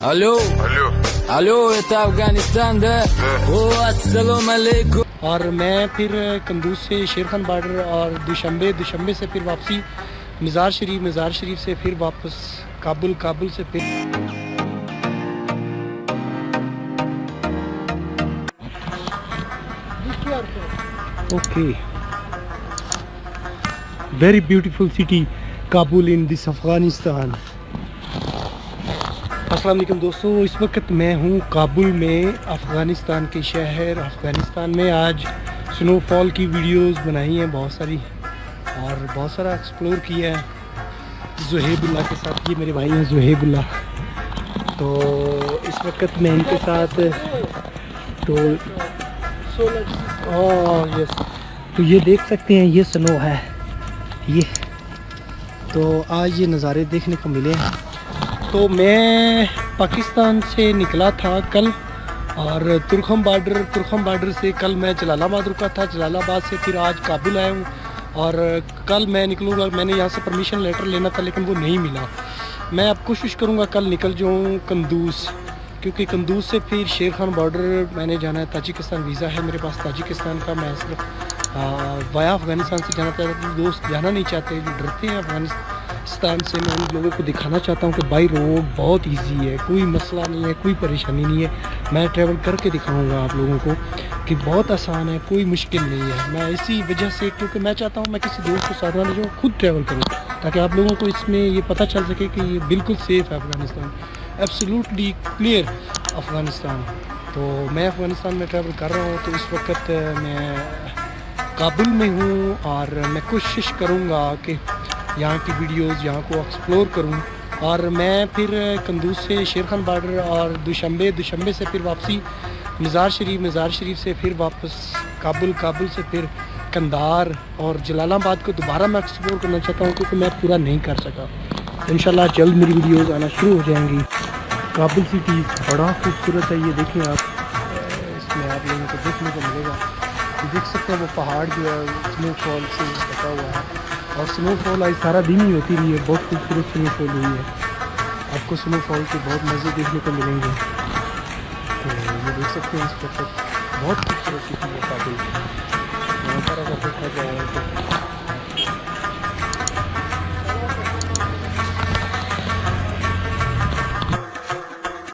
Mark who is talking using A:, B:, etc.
A: Алло, это अफगानिस्तान है। ओ अस्सलाम वालेकुम।
B: और मैं फिर कंदूज से शेर खान बॉर्डर और दुशंबे से फिर वापसी मज़ार शरीफ से फिर वापस काबुल से फिर okay very beautiful city Kabul in this Afghanistan. अस्सलाम वालेकुम दोस्तों, इस वक्त मैं हूँ काबुल में, अफ़गानिस्तान के शहर अफ़गानिस्तान में। आज स्नोफॉल की वीडियोस बनाई हैं बहुत सारी और बहुत सारा एक्सप्लोर किया है ज़ुहेबुल्लाह के साथ। ये मेरे भाई हैं ज़ुहेबुल्लाह, तो इस वक्त मैं इनके साथ यस, तो ये देख सकते हैं ये स्नो है ये, तो आज ये नज़ारे देखने को मिले हैं। तो मैं पाकिस्तान से निकला था कल और तुर्खम बॉर्डर से कल मैं जलालाबाद रुका था, जलालाबाद से फिर आज काबुल आया हूँ और कल मैं निकलूँगा। मैंने यहाँ से परमिशन लेटर लेना था लेकिन वो नहीं मिला। मैं अब कोशिश करूँगा कल निकल जाऊँ कंदूज, क्योंकि कंदूज से फिर शेर खान बॉर्डर मैंने जाना है। ताजिकिस्तान वीज़ा है मेरे पास ताजिकिस्तान का। मैं सिर्फ वाया अफ़गानिस्तान से जाना चाहता हूँ। दोस्त जाना नहीं चाहते, जो डरते हैं अफ़गानिस्तान से। मैं उन लोगों को दिखाना चाहता हूँ कि बाई रोड बहुत इजी है, कोई मसला नहीं है, कोई परेशानी नहीं है। मैं ट्रैवल करके दिखाऊंगा आप लोगों को कि बहुत आसान है, कोई मुश्किल नहीं है। मैं इसी वजह से, क्योंकि मैं चाहता हूँ मैं किसी दोस्त को साथ ना ले जाऊँ, खुद ट्रैवल करूँ, ताकि आप लोगों को इसमें ये पता चल सके कि ये बिल्कुल सेफ़ है अफ़गानिस्तान, एब्सोल्युटली क्लियर अफ़गानिस्तान। तो मैं अफ़गानिस्तान में ट्रैवल कर रहा हूँ। तो इस वक्त मैं काबुल में हूँ और मैं कोशिश करूँगा कि यहाँ की वीडियोस यहाँ को एक्सप्लोर करूँ। और मैं फिर कंदूज से शेर खान बॉर्डर और दुशंबे से फिर वापसी मज़ार शरीफ से फिर वापस काबुल से फिर कंधार और जलालाबाद को दोबारा मैं एक्सप्लोर करना चाहता हूँ, क्योंकि मैं पूरा नहीं कर सका। तो इंशाल्लाह जल्द मेरी वीडियोस आना शुरू हो जाएंगी। काबुल सिटी बड़ा खूबसूरत है, ये देखें आप, इसमें आप लोगों को देखने को मिलेगा। ये देख सकते हैं वो पहाड़ जो है स्नोफॉल से ढका हुआ है, और स्नोफॉल आज सारा दिन ही होती रही है। बहुत खूबसूरत स्नोफॉल हुई है, आपको स्नोफॉल के बहुत मज़े देखने को मिलेंगे। तो ये देख सकते हैं इस वक्त बहुत खूबसूरत सिटी है काबुल। यहाँ पर अगर देखा जाए तो